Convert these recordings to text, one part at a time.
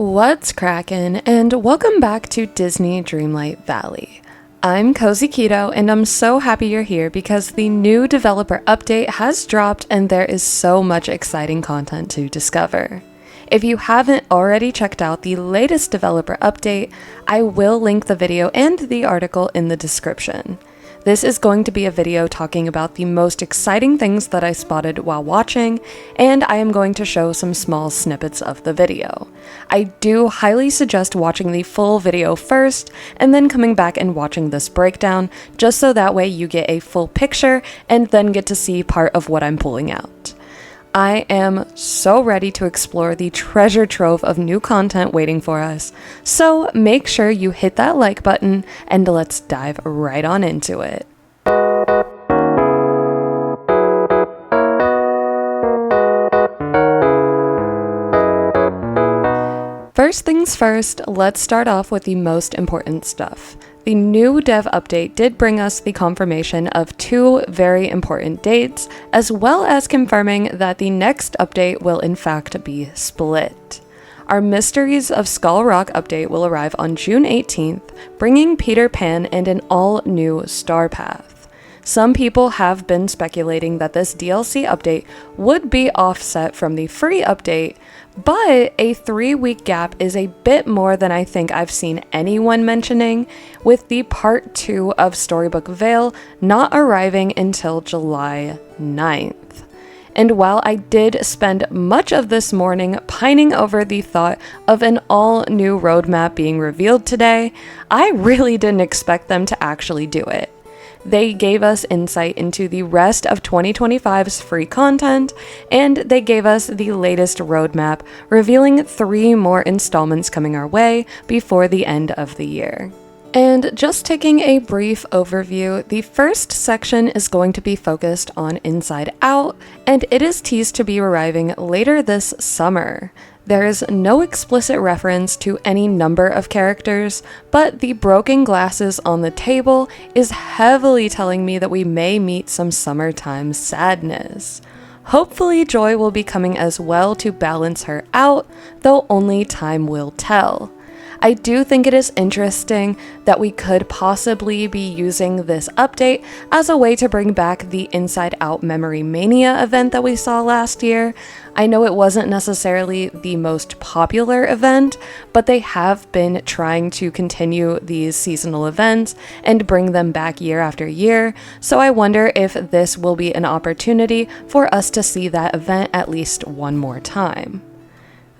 What's crackin', and welcome back to Disney Dreamlight Valley. I'm cozyceto, and I'm so happy you're here because the new developer update has dropped and there is so much exciting content to discover. If you haven't already checked out the latest developer update, I will link the video and the article in the description. This is going to be a video talking about the most exciting things that I spotted while watching, and I am going to show some small snippets of the video. I do highly suggest watching the full video first, and then coming back and watching this breakdown, just so that way you get a full picture and then get to see part of what I'm pulling out. I am so ready to explore the treasure trove of new content waiting for us, so make sure you hit that like button and let's dive right on into it. First things first, let's start off with the most important stuff. The new dev update did bring us the confirmation of two very important dates, as well as confirming that the next update will in fact be split. Our Mysteries of Skull Rock update will arrive on June 18th, bringing Peter Pan and an all-new star path. Some people have been speculating that this DLC update would be offset from the free update, but a 3-week gap is a bit more than I think I've seen anyone mentioning, with the part 2 of Storybook Vale not arriving until July 9th. And while I did spend much of this morning pining over the thought of an all-new roadmap being revealed today, I really didn't expect them to actually do it. They gave us insight into the rest of 2025's free content, and they gave us the latest roadmap, revealing 3 more installments coming our way before the end of the year. And just taking a brief overview, the first section is going to be focused on Inside Out, and it is teased to be arriving later this summer. There is no explicit reference to any number of characters, but the broken glasses on the table is heavily telling me that we may meet some summertime sadness. Hopefully Joy will be coming as well to balance her out, though only time will tell. I do think it is interesting that we could possibly be using this update as a way to bring back the Inside Out Memory Mania event that we saw last year. I know it wasn't necessarily the most popular event, but they have been trying to continue these seasonal events and bring them back year after year, so I wonder if this will be an opportunity for us to see that event at least one more time.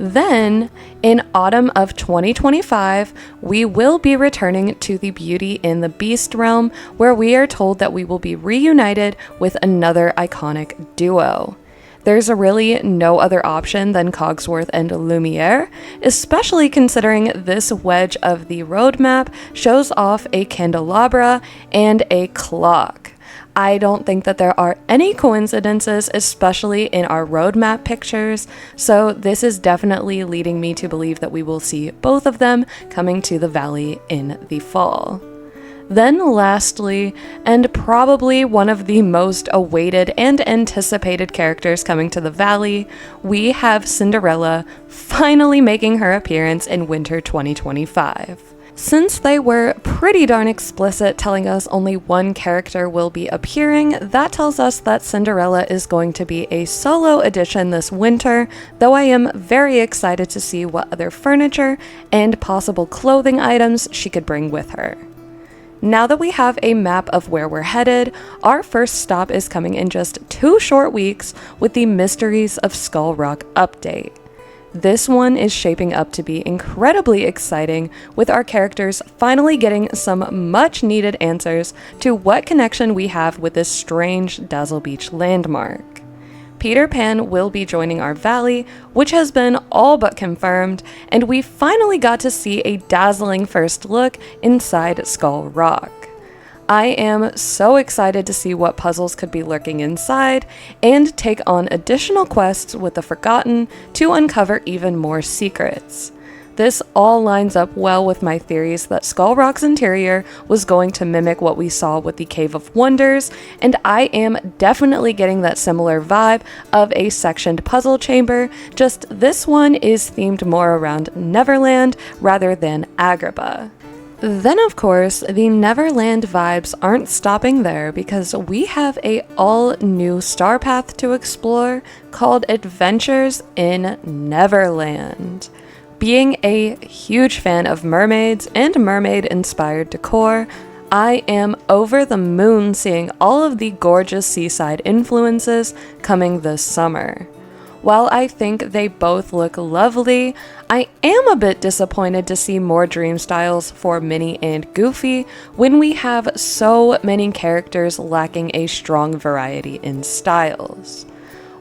Then, in autumn of 2025, we will be returning to the Beauty and the Beast realm, where we are told that we will be reunited with another iconic duo. There's really no other option than Cogsworth and Lumiere, especially considering this wedge of the roadmap shows off a candelabra and a clock. I don't think that there are any coincidences, especially in our roadmap pictures, so this is definitely leading me to believe that we will see both of them coming to the valley in the fall. Then lastly, and probably one of the most awaited and anticipated characters coming to the valley, we have Cinderella finally making her appearance in winter 2025. Since they were pretty darn explicit telling us only one character will be appearing, that tells us that Cinderella is going to be a solo edition this winter, though I am very excited to see what other furniture and possible clothing items she could bring with her. Now that we have a map of where we're headed, our first stop is coming in just 2 short weeks with the Mysteries of Skull Rock update. This one is shaping up to be incredibly exciting, with our characters finally getting some much needed answers to what connection we have with this strange Dazzle Beach landmark. Peter Pan will be joining our valley, which has been all but confirmed, and we finally got to see a dazzling first look inside Skull Rock. I am so excited to see what puzzles could be lurking inside and take on additional quests with the Forgotten to uncover even more secrets. This all lines up well with my theories that Skull Rock's interior was going to mimic what we saw with the Cave of Wonders, and I am definitely getting that similar vibe of a sectioned puzzle chamber, just this one is themed more around Neverland rather than Agrabah. Then of course, the Neverland vibes aren't stopping there because we have a all-new star path to explore called Adventures in Neverland. Being a huge fan of mermaids and mermaid-inspired decor, I am over the moon seeing all of the gorgeous seaside influences coming this summer. While I think they both look lovely, I am a bit disappointed to see more dream styles for Minnie and Goofy when we have so many characters lacking a strong variety in styles.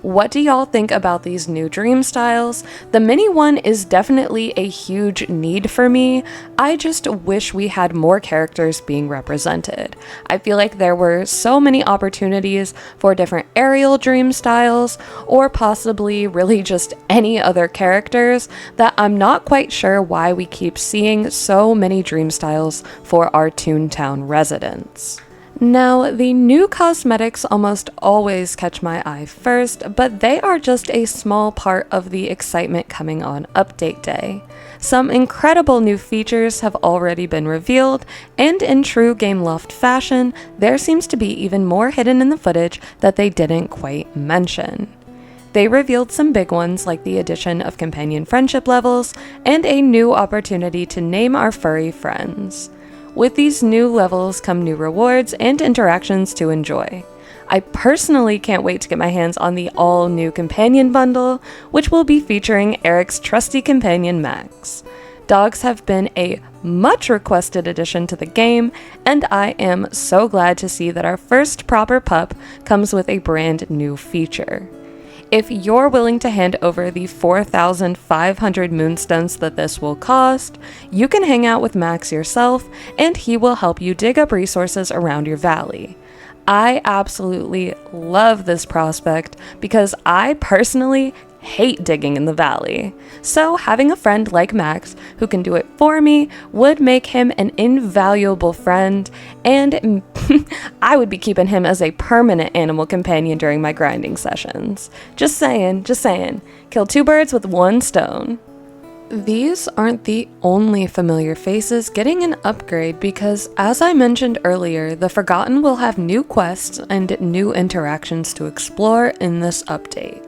What do y'all think about these new dream styles? The Minnie one is definitely a huge need for me. I just wish we had more characters being represented. I feel like there were so many opportunities for different Ariel dream styles, or possibly really just any other characters, that I'm not quite sure why we keep seeing so many dream styles for our Toontown residents. Now, the new cosmetics almost always catch my eye first, but they are just a small part of the excitement coming on Update Day. Some incredible new features have already been revealed, and in true Gameloft fashion, there seems to be even more hidden in the footage that they didn't quite mention. They revealed some big ones like the addition of companion friendship levels and a new opportunity to name our furry friends. With these new levels come new rewards and interactions to enjoy. I personally can't wait to get my hands on the all-new companion bundle, which will be featuring Eric's trusty companion Max. Dogs have been a much requested addition to the game, and I am so glad to see that our first proper pup comes with a brand new feature. If you're willing to hand over the 4,500 moonstones that this will cost, you can hang out with Max yourself, and he will help you dig up resources around your valley. I absolutely love this prospect because I personally hate digging in the valley. So having a friend like Max who can do it for me would make him an invaluable friend, and I would be keeping him as a permanent animal companion during my grinding sessions. Just saying, kill two birds with one stone. These aren't the only familiar faces getting an upgrade because, as I mentioned earlier, the Forgotten will have new quests and new interactions to explore in this update.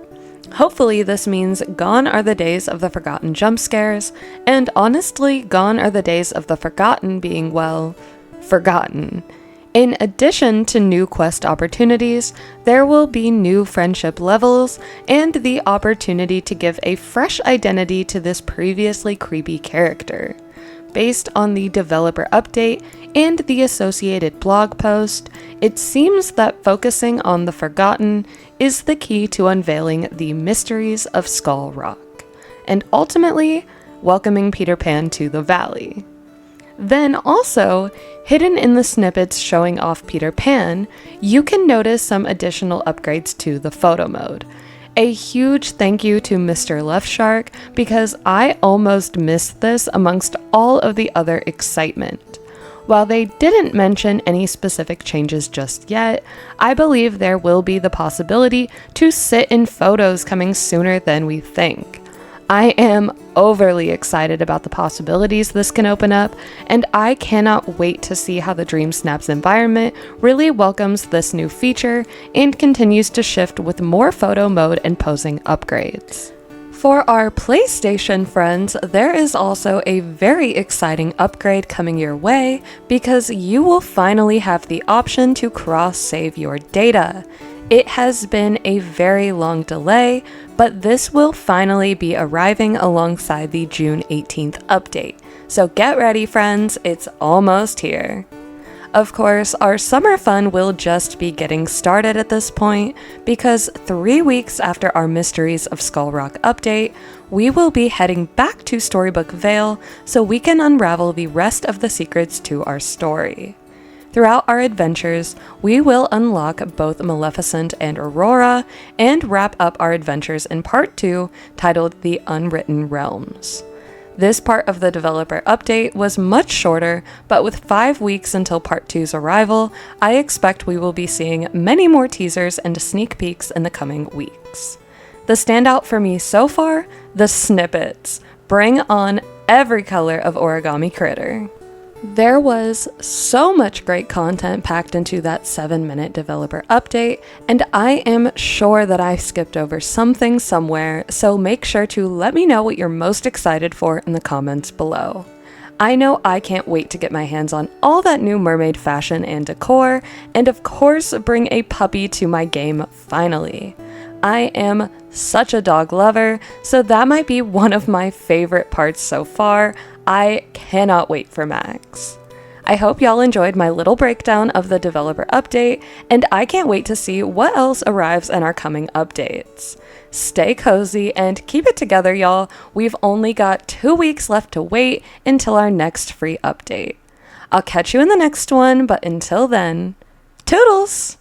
Hopefully this means gone are the days of the Forgotten jump scares, and honestly, gone are the days of the Forgotten being, well, forgotten. In addition to new quest opportunities, there will be new friendship levels and the opportunity to give a fresh identity to this previously creepy character. Based on the developer update and the associated blog post, it seems that focusing on the Forgotten is the key to unveiling the mysteries of Skull Rock, and ultimately welcoming Peter Pan to the valley. Then also, hidden in the snippets showing off Peter Pan, you can notice some additional upgrades to the photo mode. A huge thank you to Mr. Left Shark because I almost missed this amongst all of the other excitement. While they didn't mention any specific changes just yet, I believe there will be the possibility to sit in photos coming sooner than we think. I am overly excited about the possibilities this can open up, and I cannot wait to see how the Dream Snaps environment really welcomes this new feature and continues to shift with more photo mode and posing upgrades. For our PlayStation friends, there is also a very exciting upgrade coming your way because you will finally have the option to cross-save your data. It has been a very long delay, but this will finally be arriving alongside the June 18th update. So get ready, friends, it's almost here. Of course, our summer fun will just be getting started at this point, because 3 weeks after our Mysteries of Skull Rock update, we will be heading back to Storybook Vale so we can unravel the rest of the secrets to our story. Throughout our adventures, we will unlock both Maleficent and Aurora, and wrap up our adventures in Part 2, titled The Unwritten Realms. This part of the developer update was much shorter, but with 5 weeks until Part 2's arrival, I expect we will be seeing many more teasers and sneak peeks in the coming weeks. The standout for me so far? The snippets. Bring on every color of origami critter. There was so much great content packed into that 7-minute developer update, and I am sure that I skipped over something somewhere, so make sure to let me know what you're most excited for in the comments below. I know I can't wait to get my hands on all that new mermaid fashion and decor, and of course bring a puppy to my game finally. I am such a dog lover, so that might be one of my favorite parts so far. I cannot wait for Max. I hope y'all enjoyed my little breakdown of the developer update, and I can't wait to see what else arrives in our coming updates. Stay cozy and keep it together, y'all. We've only got 2 weeks left to wait until our next free update. I'll catch you in the next one, but until then, toodles!